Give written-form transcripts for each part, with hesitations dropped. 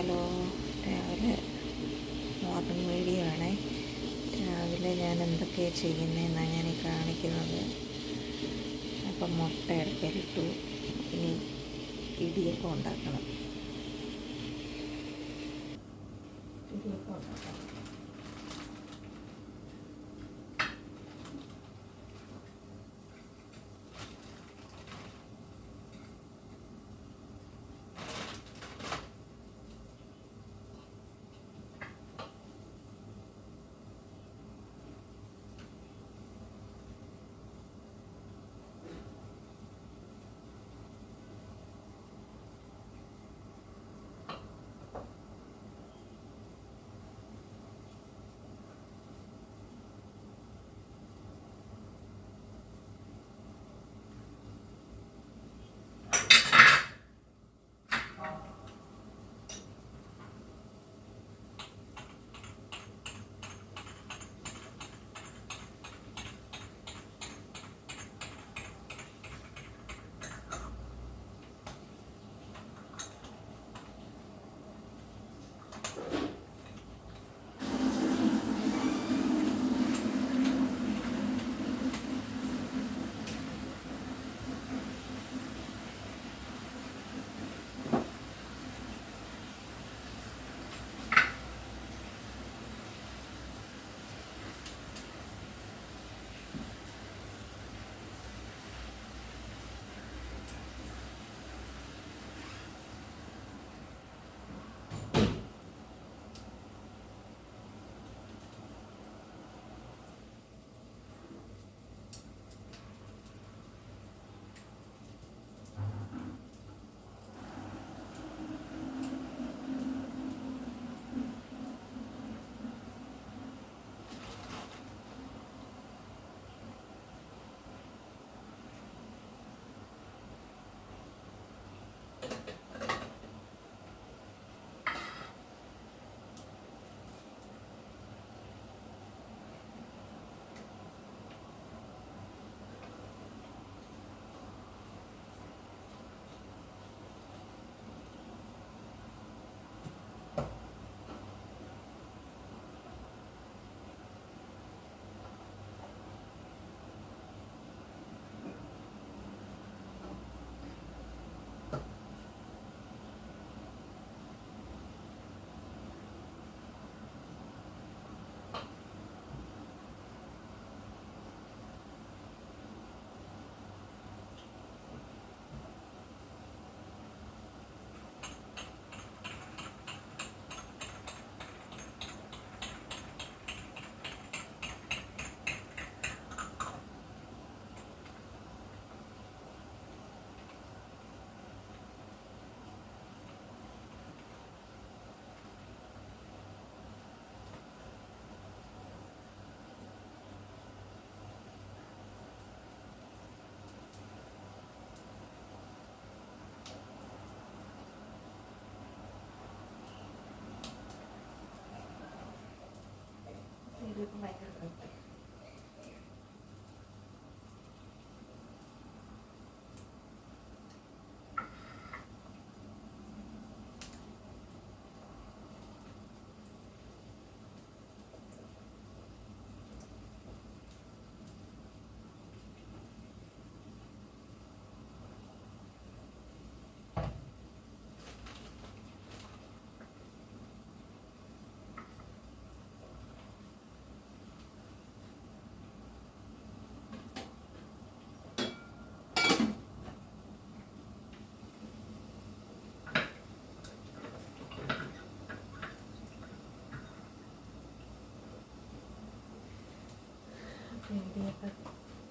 Hello, രാവിലെ morning video ആണേ. രാവിലെ ഞാൻ എന്തൊക്കെയാണ് ചെയ്യുന്നതെന്നാണ് ഞാൻ ഈ കാണിക്കുന്നത്. അപ്പം മുട്ട അടുപ്പിലിട്ടു. ഇനി ഇടിയപ്പം ഉണ്ടാക്കണം.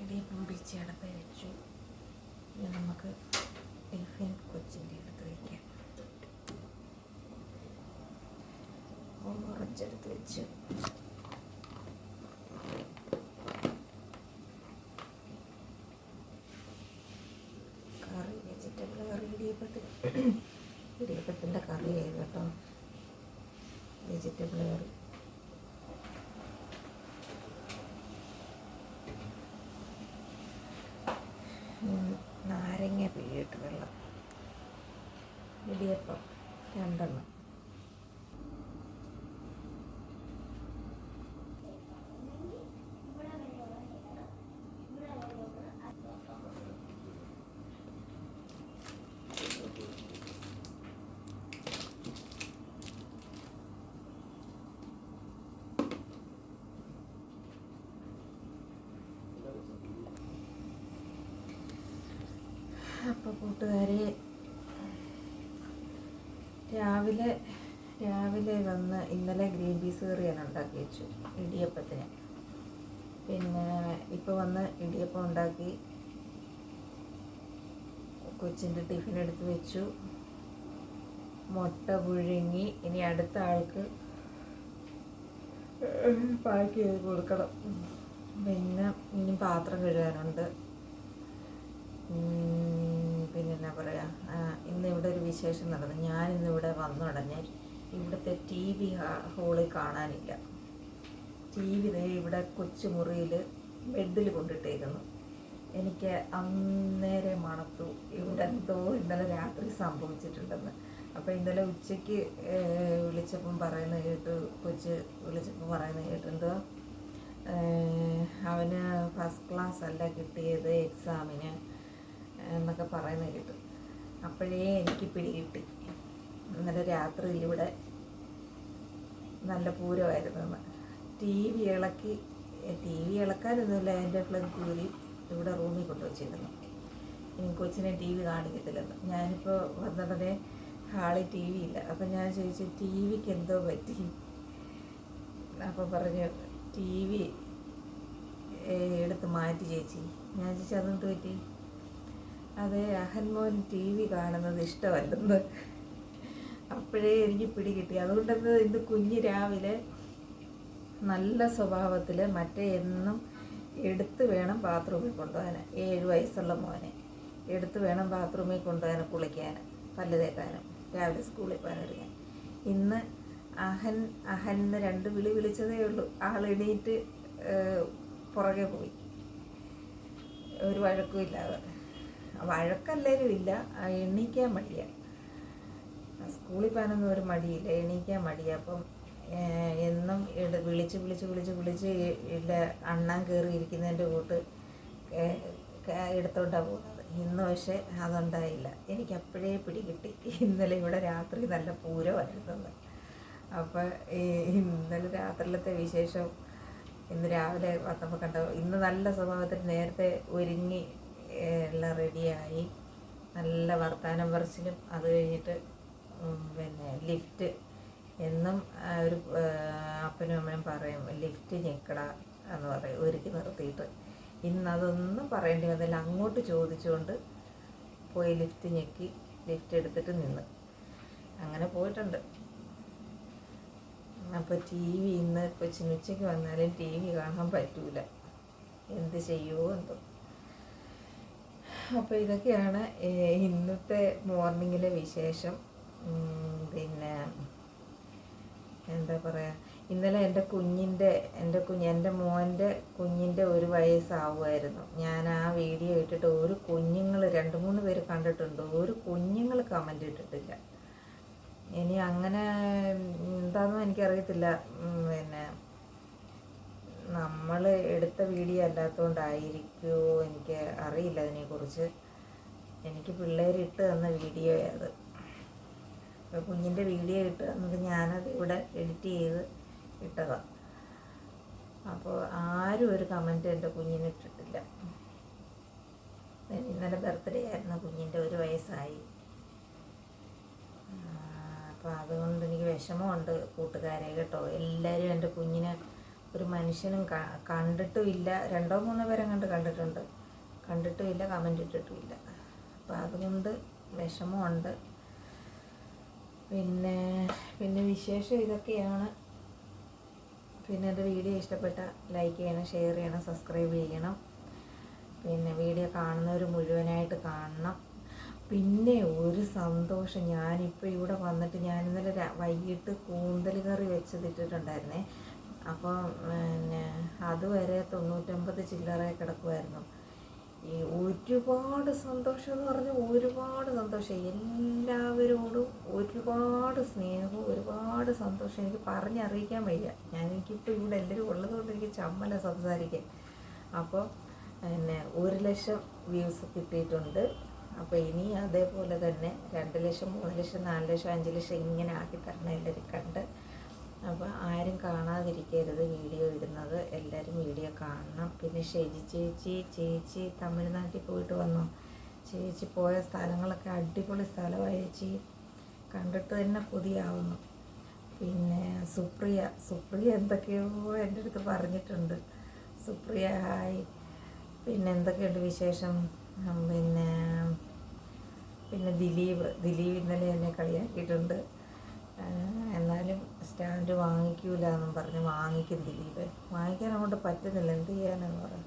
ഇടിയപ്പം പിടിച്ച് അടപ്പ് വെച്ചു. ഇനി നമുക്ക് ടിഫിൻ കൊച്ചിൻ്റെ അടുത്ത് വയ്ക്കാം. കുറച്ചെടുത്ത് വെച്ചു. കറി വെജിറ്റബിൾ കറി ഇടിയപ്പത്തിൻ്റെ കറിയായി കേട്ടോ. വെജിറ്റബിൾ കറി നാരങ്ങ പിഴിയിട്ട് വെള്ളം. ഇടിയപ്പം 2 എണ്ണം. കൂട്ടുകാരെ, രാവിലെ വന്ന് ഇന്നലെ ഗ്രീൻ പീസ് കറിയാണ് ഉണ്ടാക്കി വെച്ചു ഇടിയപ്പത്തിന്. പിന്നെ ഇപ്പോൾ വന്ന് ഇടിയപ്പം ഉണ്ടാക്കി കൊച്ചിൻ്റെ ടിഫിൻ എടുത്ത് വെച്ചു. മുട്ട പുഴുങ്ങി. ഇനി അടുത്ത ആൾക്ക് പാക്ക് ചെയ്ത് കൊടുക്കണം. പിന്നെ ഇനി പാത്രം കഴുകാനുണ്ട്. പിന്നെ എന്നാ പറയുക, ഇന്നിവിടെ ഒരു വിശേഷം നടന്നു. ഞാനിന്നിവിടെ വന്നുടനെ ഇവിടുത്തെ TV ഹോളിൽ കാണാനില്ല. TV ഇവിടെ കൊച്ചുമുറിയിൽ ബെഡിൽ കൊണ്ടിട്ടേക്കുന്നു. എനിക്ക് അന്നേരം മണത്തു ഇവിടെ എന്തോ ഇന്നലെ രാത്രി സംഭവിച്ചിട്ടുണ്ടെന്ന്. അപ്പോൾ ഇന്നലെ ഉച്ചയ്ക്ക് വിളിച്ചപ്പം പറയുന്നത് കേട്ടു, കൊച്ച് വിളിച്ചപ്പോൾ പറയുന്നത് കേട്ടു എന്തോ അവന് ഫസ്റ്റ് ക്ലാസ് അല്ല കിട്ടിയത് എക്സാമിന് എന്നൊക്കെ പറയുന്നത് കേട്ടു. അപ്പോഴേ എനിക്ക് പിടികിട്ടി ഇന്നലെ രാത്രിയിൽ ഇവിടെ നല്ല പൂരമായിരുന്നെന്ന്. TV ഇളക്കാനൊന്നുമില്ല, എൻ്റെ പ്ലഗ് ഊരി ഇവിടെ റൂമിൽ കൊണ്ടുവച്ചിരുന്നു. ഇനി കൊച്ചിനെ TV കാണിക്കത്തില്ലെന്ന്. ഞാനിപ്പോൾ വന്നിടനെ ഹാളിൽ TV ഇല്ല. അപ്പം ഞാൻ ചോദിച്ചു TVക്ക് എന്തോ പറ്റി. അപ്പോൾ പറഞ്ഞു TV എടുത്ത് മാറ്റി ചേച്ചി. ഞാൻ ചോദിച്ചു അതെന്ത് പറ്റി? അതെ, അഹൻമോൻ TV കാണുന്നത് ഇഷ്ടമല്ലെന്ന്. അപ്പോഴേ എനിക്ക് പിടികിട്ടി. അതുകൊണ്ടത് ഇന്ന് കുഞ്ഞ് രാവിലെ നല്ല സ്വഭാവത്തിൽ മറ്റേ എന്നും എടുത്ത് വേണം ബാത്റൂമിൽ കൊണ്ടുപോകാൻ. 7 വയസ്സുള്ള മോനെ എടുത്ത് വേണം ബാത്റൂമിൽ കൊണ്ടുപോകാൻ, കുളിക്കാൻ, പല്ല് തേക്കാനും, രാവിലെ സ്കൂളിൽ പോകാനൊരുങ്ങാൻ. ഇന്ന് അഹന്ന് 2 വിളി വിളിച്ചതേ ഉള്ളൂ. ആളെണീറ്റ് പുറകെ പോയി, ഒരു വഴക്കും ഇല്ലാതെ. വഴക്കല്ലേലും ഇല്ല, എണീക്കാൻ മടിയാണ്. സ്കൂളിൽ പോകാനൊന്നും ഒരു മടിയില്ല, എണീക്കാൻ മടിയാണ്. അപ്പം എന്നും വിളിച്ച് ഇല്ല അണ്ണാൻ കയറിയിരിക്കുന്നതിൻ്റെ കൂട്ട് എടുത്തോണ്ടാണ് പോകുന്നത്. ഇന്ന് പക്ഷേ അതുണ്ടായില്ല. എനിക്ക് അപ്പോഴേ പിടികിട്ടി ഇന്നലെ ഇവിടെ രാത്രി നല്ല പൂരമായിരുന്നത്. അപ്പോൾ ഇന്നലെ രാത്രിയിലത്തെ വിശേഷം ഇന്ന് രാവിലെ വന്നപ്പോൾ കണ്ടോ. ഇന്ന് നല്ല സ്വഭാവത്തിൽ നേരത്തെ ഒരുങ്ങി എല്ലാം റെഡിയായി, നല്ല വർത്താനം പറച്ചിലും. അത് കഴിഞ്ഞിട്ട് പിന്നെ ലിഫ്റ്റ് എന്നും ഒരു അപ്പനും അമ്മയും പറയും ലിഫ്റ്റ് ഞെക്കട എന്ന് പറയും ഒരുക്കി നിർത്തിയിട്ട്. ഇന്നതൊന്നും പറയേണ്ടി വന്നില്ല, അങ്ങോട്ട് ചോദിച്ചുകൊണ്ട് പോയി ലിഫ്റ്റ് ഞെക്കി ലിഫ്റ്റ് എടുത്തിട്ട് നിന്ന് അങ്ങനെ പോയിട്ടുണ്ട്. അപ്പോൾ TV ഇന്ന് കൊച്ചിന് ഉച്ചയ്ക്ക് വന്നാലും TV കാണാൻ പറ്റൂല, എന്ത് ചെയ്യുമോ എന്തോ. അപ്പോൾ ഇതൊക്കെയാണ് ഇന്നത്തെ മോർണിംഗിലെ വിശേഷം. പിന്നെ എന്താ പറയുക, ഇന്നലെ എൻ്റെ മോൻ്റെ കുഞ്ഞിൻ്റെ 1 വയസ്സാവുമായിരുന്നു. ഞാൻ ആ വീഡിയോ ഇട്ടിട്ട് ഒരു കുഞ്ഞുങ്ങൾ 2-3 പേര് കണ്ടിട്ടുണ്ട്, ഒരു കുഞ്ഞുങ്ങൾ കമൻ്റ് ഇട്ടിട്ടില്ല. ഇനി അങ്ങനെ എന്താണെന്നും എനിക്കറിയത്തില്ല. പിന്നെ നമ്മൾ എടുത്ത വീഡിയോ അല്ലാത്തതുകൊണ്ടായിരിക്കുമോ, എനിക്ക് അറിയില്ല അതിനെക്കുറിച്ച്. എനിക്ക് പിള്ളേർ ഇട്ട് തന്ന വീഡിയോ അത്. അപ്പോൾ കുഞ്ഞിൻ്റെ വീഡിയോ ഇട്ട് തന്നത് ഞാനത് ഇവിടെ എഡിറ്റ് ചെയ്ത് ഇട്ടതാണ്. അപ്പോൾ ആരും ഒരു കമൻറ്റ് എൻ്റെ കുഞ്ഞിന് ഇട്ടിട്ടില്ല. ഇന്നലെ ബർത്ത്ഡേ ആയിരുന്നു കുഞ്ഞിൻ്റെ, 1 വയസ്സായി. അപ്പോൾ അതുകൊണ്ട് എനിക്ക് വിഷമമുണ്ട് കൂട്ടുകാരെ കേട്ടോ. എല്ലാവരും എൻ്റെ കുഞ്ഞിനെ ഒരു മനുഷ്യനും കണ്ടിട്ടുമില്ല. 2-3 പേരെ കണ്ടിട്ടുണ്ട്, കണ്ടിട്ടുമില്ല, കമൻ്റ് ഇട്ടിട്ടുമില്ല. അപ്പോൾ അതുകൊണ്ട് വിഷമമുണ്ട്. പിന്നെ വിശേഷം ഇതൊക്കെയാണ്. പിന്നെ എൻ്റെ വീഡിയോ ഇഷ്ടപ്പെട്ട ലൈക്ക് ചെയ്യണം, ഷെയർ ചെയ്യണം, സബ്സ്ക്രൈബ് ചെയ്യണം. പിന്നെ വീഡിയോ കാണുന്നവർ മുഴുവനായിട്ട് കാണണം. പിന്നെ ഒരു സന്തോഷം, ഞാനിപ്പോൾ ഇവിടെ വന്നിട്ട് ഞാൻ ഇന്നലെ വൈകിട്ട് കൂന്തൽ കറി വെച്ചതിട്ടിട്ടുണ്ടായിരുന്നേ. അപ്പം പിന്നെ അതുവരെ 99 ചില്ലറ കിടക്കുമായിരുന്നു. ഈ ഒരുപാട് സന്തോഷം എന്ന് പറഞ്ഞാൽ ഒരുപാട് സന്തോഷം, എല്ലാവരോടും ഒരുപാട് സ്നേഹവും ഒരുപാട് സന്തോഷം. എനിക്ക് പറഞ്ഞറിയിക്കാൻ വയ്യ. എനിക്കിപ്പോൾ ഇവിടെ എല്ലാവരും ഉള്ളതുകൊണ്ട് എനിക്ക് ചമ്മല സംസാരിക്കാൻ. അപ്പോൾ പിന്നെ 1 ലക്ഷം വ്യൂസ് കിട്ടിയിട്ടുണ്ട്. അപ്പോൾ ഇനി അതേപോലെ തന്നെ 2 ലക്ഷം, 3 ലക്ഷം, 4 ലക്ഷം, 5 ലക്ഷം ഇങ്ങനെ ആക്കി തരണം എല്ലാവരും കണ്ട്. അപ്പോൾ ആരും കാണാതിരിക്കരുത് വീഡിയോ ഇടുന്നത്, എല്ലാവരും വീഡിയോ കാണണം. പിന്നെ ഷെജി ചേച്ചി തമിഴ്നാട്ടിൽ പോയിട്ട് വന്നു. ചേച്ചി പോയ സ്ഥലങ്ങളൊക്കെ അടിപൊളി സ്ഥലമായി ചേച്ചി, കണ്ടിട്ട് തന്നെ കൊതിയാവുന്നു. പിന്നെ സുപ്രിയ എന്തൊക്കെയോ എൻ്റെ അടുത്ത് പറഞ്ഞിട്ടുണ്ട്. സുപ്രിയ ഹായ്. പിന്നെ എന്തൊക്കെയുണ്ട് വിശേഷം? പിന്നെ പിന്നെ ദിലീപ് ഇന്നലെ എന്നെ കളിയാക്കിയിട്ടുണ്ട്. എന്നാലും സ്റ്റാൻഡ് വാങ്ങിക്കൂല എന്നും പറഞ്ഞ് വാങ്ങിക്കും ദിലീപ്. വാങ്ങിക്കാൻ അങ്ങോട്ട് പറ്റുന്നില്ല, എന്ത് ചെയ്യാനെന്ന് പറയാം.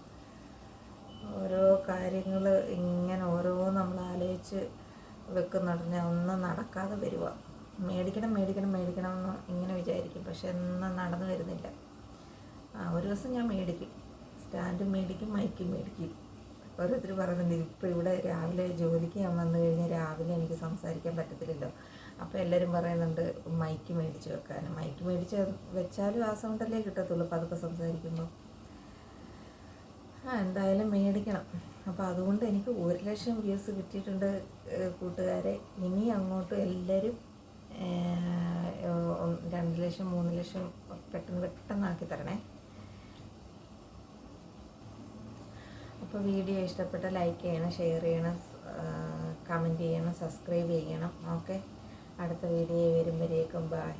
ഓരോ കാര്യങ്ങൾ ഇങ്ങനെ നമ്മൾ ആലോചിച്ച് വെക്കുന്നുണ്ടെങ്കിൽ ഒന്നും നടക്കാതെ വരിക. മേടിക്കണം എന്ന് ഇങ്ങനെ വിചാരിക്കും, പക്ഷെ ഒന്നും നടന്നു വരുന്നില്ല. ഒരു ദിവസം ഞാൻ മേടിക്കും, സ്റ്റാൻഡ് മേടിക്കും, മൈക്കും മേടിക്കും. ഓരോരുത്തർ പറയുന്നുണ്ട് ഇപ്പോൾ ഇവിടെ രാവിലെ ജോലിക്ക് ഞാൻ വന്നു കഴിഞ്ഞാൽ രാവിലെ എനിക്ക് സംസാരിക്കാൻ പറ്റത്തില്ലല്ലോ. അപ്പോൾ എല്ലാവരും പറയുന്നുണ്ട് മൈക്ക് മേടിച്ച് വെക്കാൻ. മൈക്ക് മേടിച്ച് വെച്ചാലും ആ സൗണ്ടല്ലേ കിട്ടത്തുള്ളൂ പതുക്കെ സംസാരിക്കുമ്പോൾ. എന്തായാലും മേടിക്കണം. അപ്പോൾ അതുകൊണ്ട് എനിക്ക് 1,00,000 വ്യൂസ് കിട്ടിയിട്ടുണ്ട് കൂട്ടുകാരെ. ഇനി അങ്ങോട്ട് എല്ലാവരും 2,00,000 3,00,000 പെട്ടെന്നാക്കി തരണേ. അപ്പോൾ വീഡിയോ ഇഷ്ടപ്പെട്ട ലൈക്ക് ചെയ്യണം, ഷെയർ ചെയ്യണം, കമൻറ്റ് ചെയ്യണം, സബ്സ്ക്രൈബ് ചെയ്യണം. ഓക്കെ, അടുത്ത വീഡിയോ വരുമ്പോഴേക്കും ബൈ.